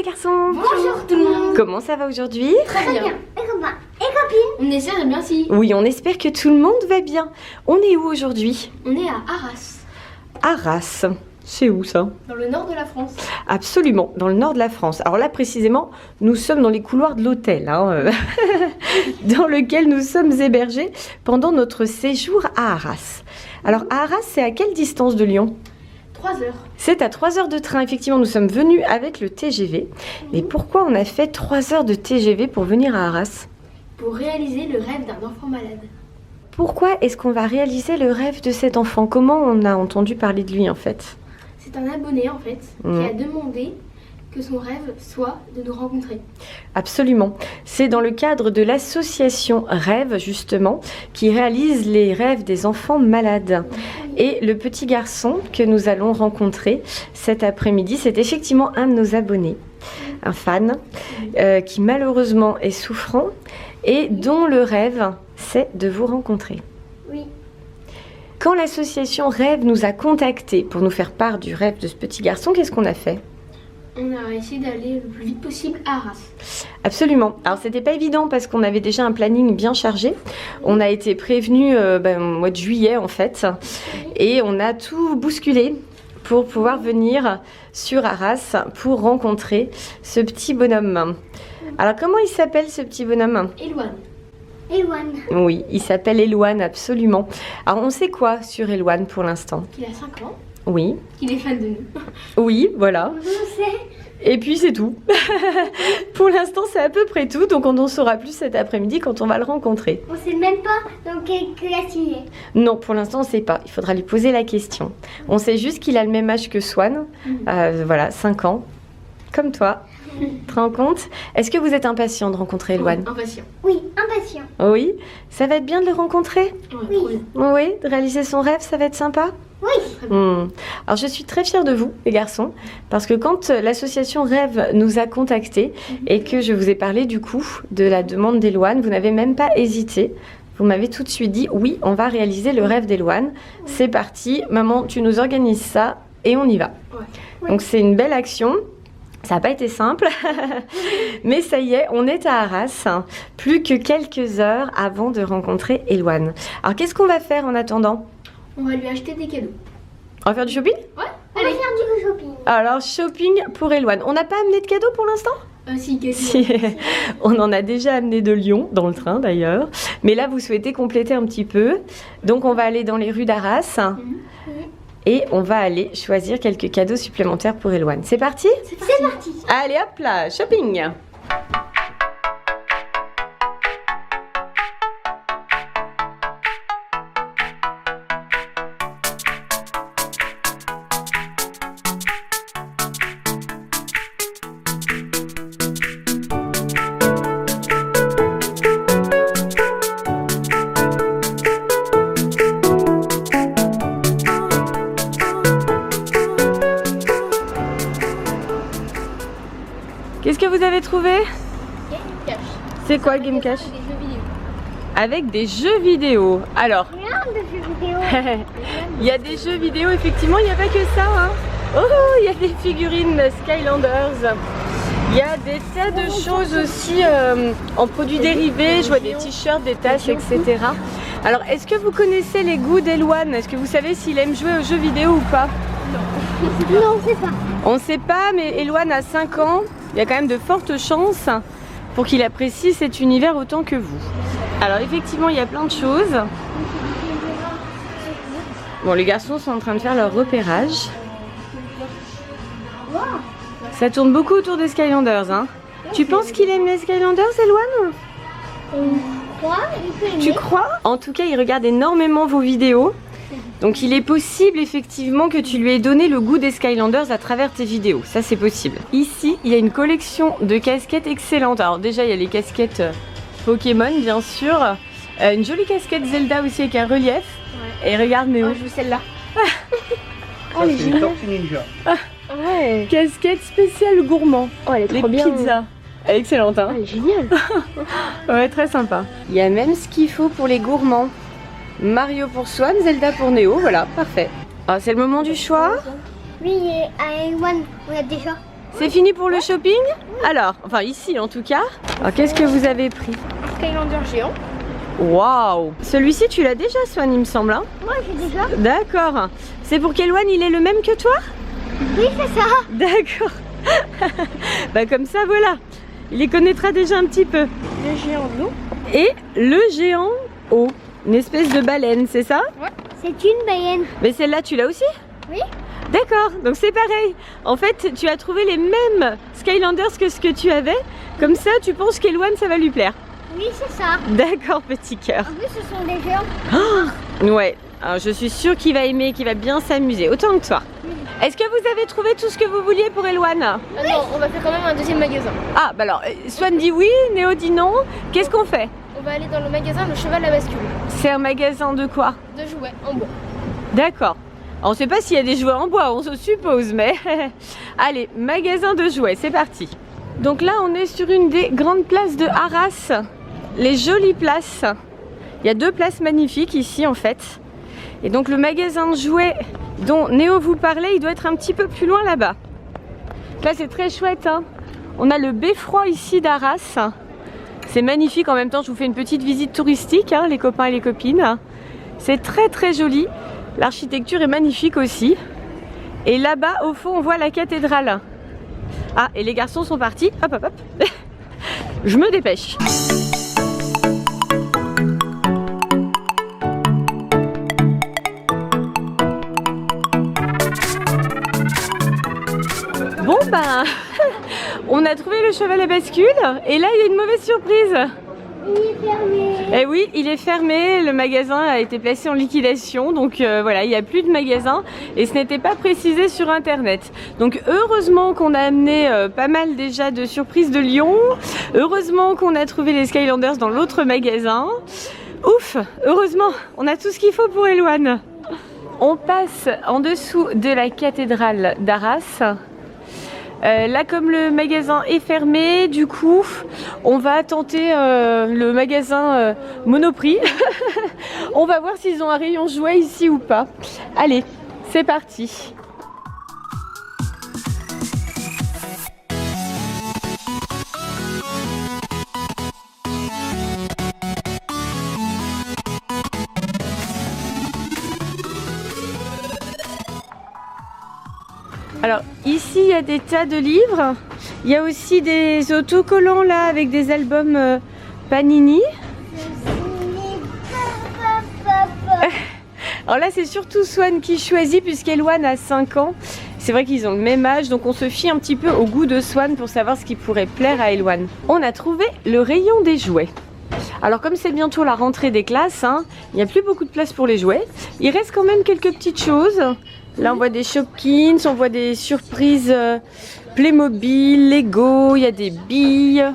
les garçons. Bonjour tout le monde. Comment ça va aujourd'hui? Très bien. Et copains et copines. On essaie de bien si. Oui, on espère que tout le monde va bien. On est où aujourd'hui? On est à Arras, Arras. C'est où ça? dans le nord de la France. Absolument, dans le nord de la France. Alors là, précisément, nous sommes dans les couloirs de l'hôtel, dans lequel nous sommes hébergés pendant notre séjour à Arras. Alors, à Arras, c'est à quelle distance de Lyon? 3 heures. C'est à 3 heures de train. Effectivement, nous sommes venus avec le TGV. Mais pourquoi on a fait 3 heures de TGV pour venir à Arras? Pour réaliser le rêve d'un enfant malade. Pourquoi est-ce qu'on va réaliser le rêve de cet enfant? Comment on a entendu parler de lui, en fait? C'est un abonné en fait qui a demandé que son rêve soit de nous rencontrer. Absolument. C'est dans le cadre de l'association Rêve, justement, qui réalise les rêves des enfants malades. Et le petit garçon que nous allons rencontrer cet après-midi, c'est effectivement un de nos abonnés, un fan, qui malheureusement est souffrant et dont le rêve, c'est de vous rencontrer. Oui. Quand l'association Rêve nous a contactés pour nous faire part du rêve de ce petit garçon, qu'est-ce qu'on a fait? On a essayé d'aller le plus vite possible à Arras. Absolument. Alors c'était pas évident parce qu'on avait déjà un planning bien chargé. On a été prévenus au mois de juillet en fait. Et on a tout bousculé pour pouvoir venir sur Arras pour rencontrer ce petit bonhomme. Alors comment il s'appelle ce petit bonhomme? Éloigne. Ewan. Oui, il s'appelle Éloine, absolument. Alors on sait quoi sur Éloine pour l'instant? Qu'il a 5 ans. Oui. Qu'il est fan de nous. Oui, voilà. Je sais. Et puis c'est tout. Pour l'instant, c'est à peu près tout. Donc on en saura plus cet après-midi quand on va le rencontrer. On sait même pas dans quelle classe il est. Non, pour l'instant, on ne sait pas. Il faudra lui poser la question. On sait juste qu'il a le même âge que Swan. Voilà, 5 ans. Comme toi. Tu te rends compte? Est-ce que vous êtes impatient de rencontrer Éloine? Impatient. Oui, impatient. Oui. Ça va être bien de le rencontrer? Ouais, trop bien. Oui. De réaliser son rêve, ça va être sympa? Oui. Alors je suis très fière de vous, les garçons, parce que quand l'association Rêve nous a contactés et que je vous ai parlé du coup de la demande d'Éloine, vous n'avez même pas hésité. Vous m'avez tout de suite dit oui, on va réaliser le rêve d'Éloine. C'est parti, maman, tu nous organises ça et on y va. Ouais. Donc c'est une belle action. Ça n'a pas été simple, mais ça y est, on est à Arras, plus que quelques heures avant de rencontrer Éloine. Alors qu'est-ce qu'on va faire en attendant? On va lui acheter des cadeaux. On va faire du shopping? Ouais. On va faire du shopping. Alors, shopping pour Éloine. On n'a pas amené de cadeaux pour l'instant? Si, cadeaux. Si. On en a déjà amené de Lyon, dans le train d'ailleurs. Mais là, vous souhaitez compléter un petit peu. Donc, on va aller dans les rues d'Arras. Et on va aller choisir quelques cadeaux supplémentaires pour Éloine. C'est parti? C'est parti. Allez, hop là, shopping! Qu'est-ce que vous avez trouvé? Game Cash. C'est quoi Game Cash? Des jeux vidéo. Avec des jeux vidéo. Alors, Plein de jeux vidéo. il y a des jeux vidéo, effectivement, il n'y a pas que ça. Hein. Oh, il y a des figurines Skylanders. Il y a des tas de choses aussi en produits dérivés. Je vois des t-shirts, des tasses, etc. Alors, est-ce que vous connaissez les goûts d'Éloine? Est-ce que vous savez s'il aime jouer aux jeux vidéo ou pas? Non, on sait pas. On ne sait pas, mais Éloine a 5 ans. Il y a quand même de fortes chances pour qu'il apprécie cet univers autant que vous. Alors effectivement, il y a plein de choses. Bon, les garçons sont en train de faire leur repérage. Ça tourne beaucoup autour des Skylanders, hein. Tu penses qu'il aime les Skylanders, Éloine? Quoi? Il peut aimer. Tu crois? En tout cas, il regarde énormément vos vidéos. Donc il est possible effectivement que tu lui aies donné le goût des Skylanders à travers tes vidéos. Ça, c'est possible. Ici, il y a une collection de casquettes excellentes. Alors déjà, il y a les casquettes Pokémon, bien sûr. Une jolie casquette Zelda aussi avec un relief. Ouais. Et regarde Néo. Oh, je veux celle-là. Oh, elle est géniale. Ouais. Casquette spéciale gourmand. Oh, elle est Les trop bien. pizzas. Elle est excellente, hein. Elle est géniale. Ouais, très sympa. Il y a même ce qu'il faut pour les gourmands. Mario pour Swan, Zelda pour Néo, voilà, parfait. Ah, c'est le moment du choix. Oui, et à Ewan, on a déjà. C'est fini pour le shopping? Alors, enfin ici en tout cas. Alors qu'est-ce que vous avez pris? Skylander géant. Waouh! Celui-ci tu l'as déjà, Swan, il me semble. Hein? Moi, j'ai déjà. D'accord. C'est pour qu'Eloane il est le même que toi? Oui, c'est ça. D'accord. Bah comme ça voilà. Il les connaîtra déjà un petit peu. Le géant d'eau. Et le géant eau. Une espèce de baleine, c'est ça? C'est une baleine. Mais celle-là tu l'as aussi? Oui. D'accord, donc c'est pareil. En fait, tu as trouvé les mêmes Skylanders que ce que tu avais. Comme ça, tu penses qu'Eloane, ça va lui plaire. Oui, c'est ça. D'accord, petit cœur. En plus, ce sont des géants. Ouais, alors je suis sûre qu'il va aimer, qu'il va bien s'amuser, autant que toi. Est-ce que vous avez trouvé tout ce que vous vouliez pour Eloane? Ah non, on va faire quand même un deuxième magasin. Ah, bah alors, Swan dit oui, Néo dit non. Qu'est-ce qu'on fait? On va aller dans le magasin Le Cheval à Bascule. C'est un magasin de quoi? De jouets en bois. D'accord. On ne sait pas s'il y a des jouets en bois, on se suppose, mais... Allez, magasin de jouets, c'est parti. Donc là, on est sur une des grandes places de Arras. Les jolies places. Il y a deux places magnifiques ici, en fait. Et donc le magasin de jouets dont Néo vous parlait, il doit être un petit peu plus loin là-bas. Là, c'est très chouette, hein. On a le beffroi ici d'Arras. C'est magnifique, en même temps, je vous fais une petite visite touristique, hein, les copains et les copines. C'est très très joli. L'architecture est magnifique aussi. Et là-bas, au fond, on voit la cathédrale. Ah, et les garçons sont partis. Hop, hop, hop. Je me dépêche. Bon, ben, on a trouvé le cheval à bascule. Et là, il y a une mauvaise surprise. Il est fermé. Eh oui, il est fermé, le magasin a été placé en liquidation, donc voilà, il n'y a plus de magasin et ce n'était pas précisé sur internet. Donc heureusement qu'on a amené pas mal déjà de surprises de Lyon, heureusement qu'on a trouvé les Skylanders dans l'autre magasin. Ouf, heureusement, on a tout ce qu'il faut pour Eloane. On passe en dessous de la cathédrale d'Arras. Là, comme le magasin est fermé, du coup, on va tenter le magasin Monoprix. On va voir s'ils ont un rayon jouet ici ou pas. Allez, c'est parti. Alors ici il y a des tas de livres, il y a aussi des autocollants là avec des albums Panini. Alors là c'est surtout Swan qui choisit puisqu'Eloane a 5 ans. C'est vrai qu'ils ont le même âge donc on se fie un petit peu au goût de Swan pour savoir ce qui pourrait plaire à Eloane. On a trouvé le rayon des jouets. Alors comme c'est bientôt la rentrée des classes, hein, il n'y a plus beaucoup de place pour les jouets. Il reste quand même quelques petites choses. Là on voit des Shopkins, on voit des surprises Playmobil, Lego, il y a des billes,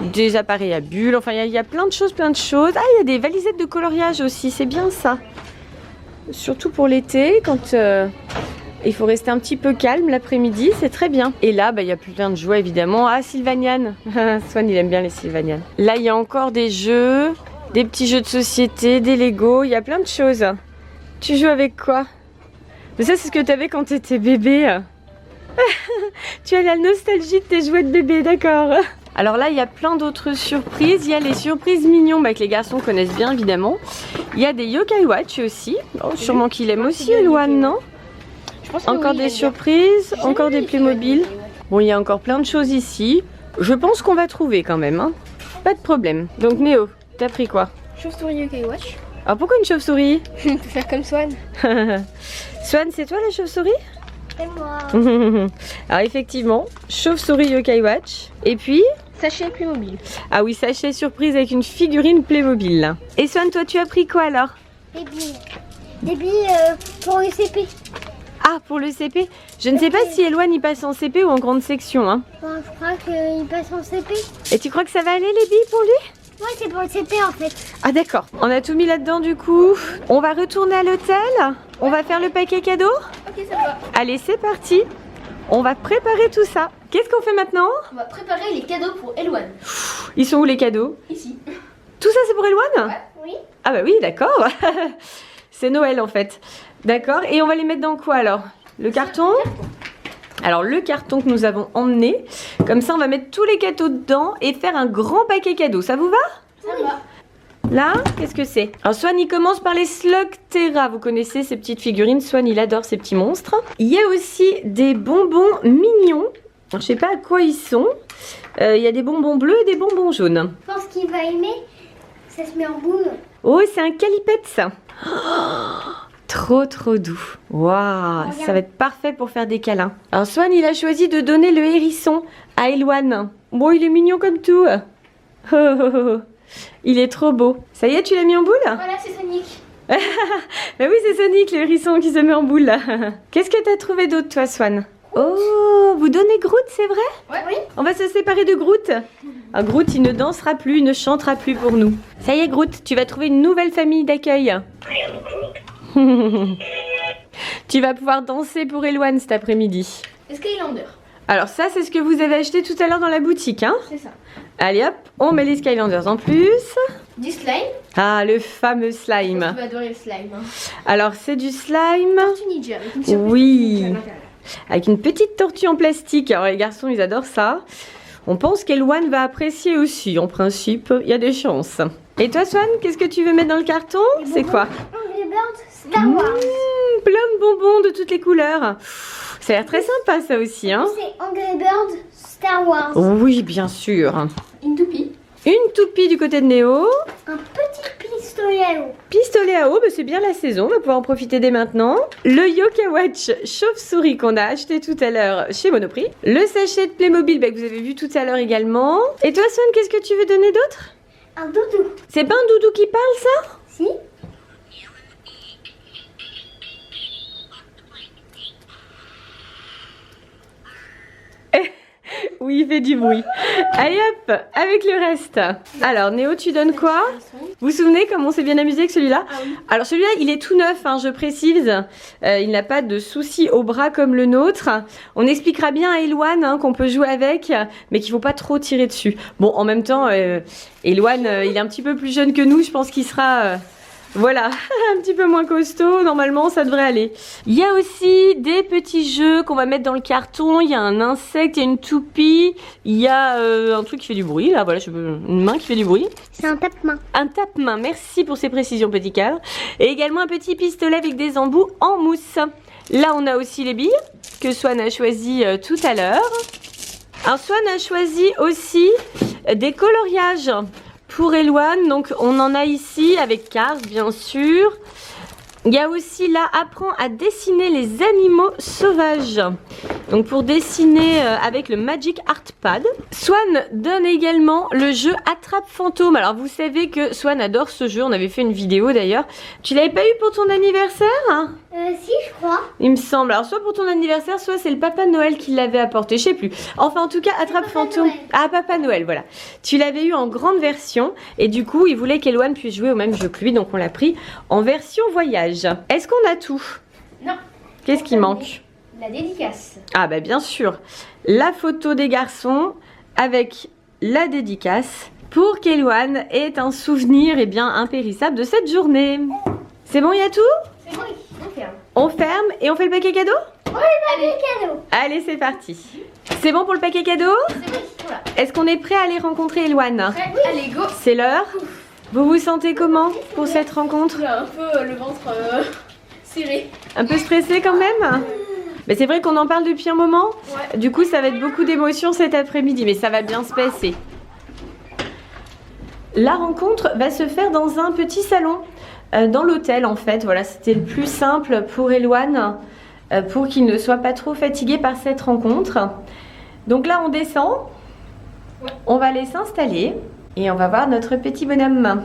des appareils à bulles, enfin il y a plein de choses, Ah il y a des valisettes de coloriage aussi, c'est bien ça. Surtout pour l'été, quand il faut rester un petit peu calme l'après-midi, c'est très bien. Et là il y a plein de jouets évidemment. Ah Sylvanian, Swan il aime bien les Sylvanian. Là il y a encore des jeux, des petits jeux de société, des Lego, il y a plein de choses. Tu joues avec quoi? Mais ça, c'est ce que tu avais quand tu étais bébé. Tu as la nostalgie de tes jouets de bébé, d'accord. Alors là, il y a plein d'autres surprises. Il y a les surprises mignons que les garçons connaissent bien, évidemment. Il y a des Yokai Watch aussi. Oh, sûrement qu'il aime aussi, Eloane, non? Je pense que encore des surprises, encore des Playmobil. Bon, il y a encore plein de choses ici. Je pense qu'on va trouver quand même. Hein. Pas de problème. Donc, Néo, t'as pris quoi? Chauve-souris Yokai Watch. Alors, pourquoi une chauve-souris? On peut faire comme Swan. Swan, c'est toi la chauve-souris? C'est moi. Alors effectivement, chauve-souris Yokai Watch. Et puis Sachet Playmobil. ah oui, sachet surprise avec une figurine Playmobil. Et Swan, toi tu as pris quoi alors? Des billes. Des billes pour le CP. Ah, pour le CP. Je ne sais pas si Eloane y passe en CP ou en grande section. Hein. Bon, je crois qu'il passe en CP. Et tu crois que ça va aller les billes pour lui? Ouais, c'est pour le CP en fait. Ah d'accord, on a tout mis là-dedans du coup. On va retourner à l'hôtel. On va faire le paquet cadeau. Ok, ça va. Allez, c'est parti. On va préparer tout ça. Qu'est-ce qu'on fait maintenant? On va préparer les cadeaux pour Eloane. Ils sont où les cadeaux? Ici. Tout ça c'est pour Eloane? Ouais. Oui. Ah bah oui, d'accord. C'est Noël en fait. D'accord, et on va les mettre dans quoi alors? Le carton? Alors le carton que nous avons emmené, comme ça on va mettre tous les cadeaux dedans et faire un grand paquet cadeau. Ça vous va? Ça va. Là, qu'est-ce que c'est? Alors Swan il commence par les Slugterra. Vous connaissez ces petites figurines, Swan il adore ces petits monstres. Il y a aussi des bonbons mignons. Alors, je sais pas à quoi ils sont. Il y a des bonbons bleus et des bonbons jaunes. Je pense qu'il va aimer. Ça se met en boule. Oh, c'est un calipette ça. Trop trop doux. Waouh, ça va être parfait pour faire des câlins. Alors Swan il a choisi de donner le hérisson à Eloane. Bon, il est mignon comme tout. Il est trop beau. Ça y est, tu l'as mis en boule? Voilà, c'est Sonic. Bah oui, c'est Sonic, le hérisson qui se met en boule là. Qu'est-ce que t'as trouvé d'autre toi, Swan? Oh, vous donnez Groot, c'est vrai? Ouais. Oui. On va se séparer de Groot. Ah, Groot, il ne dansera plus, il ne chantera plus pour nous. Ça y est, Groot, tu vas trouver une nouvelle famille d'accueil. Tu vas pouvoir danser pour Eloane cet après-midi. Skylander. Alors ça, c'est ce que vous avez acheté tout à l'heure dans la boutique, hein? C'est ça. Allez hop, on met les Skylanders en plus. Du slime. Ah, le fameux Tu slime. vas adorer le slime. Hein. Alors, c'est du slime. Tortue Ninja avec une surprise Oui. à l'intérieur. Avec une petite tortue en plastique. Alors les garçons, ils adorent ça. On pense qu'Eloane va apprécier aussi. En principe, il y a des chances. Et toi, Swan, qu'est-ce que tu veux mettre dans le carton? C'est quoi? Angry Birds Star Wars. Plein de bonbons de toutes les couleurs. Ça a l'air très sympa ça aussi, hein? C'est Angry Birds Star Wars. Oui, bien sûr. Une toupie. Une toupie du côté de Néo. Un petit pistolet à eau. Pistolet à eau, bah c'est bien la saison, on va pouvoir en profiter dès maintenant. Le Yoka Watch chauve-souris qu'on a acheté tout à l'heure chez Monoprix. Le sachet de Playmobil que vous avez vu tout à l'heure également. Et toi Swan, qu'est-ce que tu veux donner d'autre? Un doudou. C'est pas un doudou qui parle ça? Si. Oui, il fait du bruit. Allez hop, avec le reste. Alors Néo, tu donnes quoi? Vous vous souvenez comme on s'est bien amusé avec celui-là? Ah oui. Alors celui-là, il est tout neuf, hein, je précise. Il n'a pas de soucis au bras comme le nôtre. On expliquera bien à Eloane hein, qu'on peut jouer avec, mais qu'il ne faut pas trop tirer dessus. Bon, en même temps, Eloane, il est un petit peu plus jeune que nous. Je pense qu'il sera... Voilà, un petit peu moins costaud, normalement ça devrait aller. Il y a aussi des petits jeux qu'on va mettre dans le carton. Il y a un insecte, il y a une toupie, il y a un truc qui fait du bruit, là, voilà, une main qui fait du bruit. C'est un tape-main. Un tape-main, merci pour ces précisions petit cadre. Et également un petit pistolet avec des embouts en mousse. Là on a aussi les billes que Swan a choisi tout à l'heure. Alors Swan a choisi aussi des coloriages. Pour Eloane, donc on en a ici avec Cars bien sûr. Il y a aussi là, apprends à dessiner les animaux sauvages. Donc pour dessiner avec le Magic Art Pad. Swan donne également le jeu Attrape Fantôme. Alors vous savez que Swan adore ce jeu, on avait fait une vidéo d'ailleurs. Tu l'avais pas eu pour ton anniversaire hein? Si, je crois. Il me semble. Alors soit pour ton anniversaire, soit c'est le Papa Noël qui l'avait apporté, je sais plus. Enfin en tout cas, Attrape Fantôme. Noël. Ah, Papa Noël, voilà. Tu l'avais eu en grande version et du coup, il voulait qu'Eloane puisse jouer au même jeu que lui, donc on l'a pris en version voyage. Est-ce qu'on a tout? Non. Qu'est-ce qui manque? La dédicace. Ah bah bien sûr. La photo des garçons avec la dédicace pour qu'Eloane ait un souvenir et bien impérissable de cette journée. C'est bon, il y a tout? C'est bon, on ferme. On ferme et on fait le paquet cadeau? Allez, Cadeau. Allez, c'est parti. C'est bon pour le paquet cadeau? c'est bon. Voilà. Est-ce qu'on est prêt à aller rencontrer Eloane? Prêt? Allez, go. C'est l'heure. Vous vous sentez comment pour cette rencontre? J'ai un peu le ventre serré. Un peu stressé quand même? Mais c'est vrai qu'on en parle depuis un moment. Ouais. Du coup, ça va être beaucoup d'émotions cet après-midi, mais ça va bien se passer. La rencontre va se faire dans un petit salon, dans l'hôtel en fait. Voilà, c'était le plus simple pour Eloane, pour qu'il ne soit pas trop fatigué par cette rencontre. Donc là, on descend. Ouais. On va aller s'installer et on va voir notre petit bonhomme.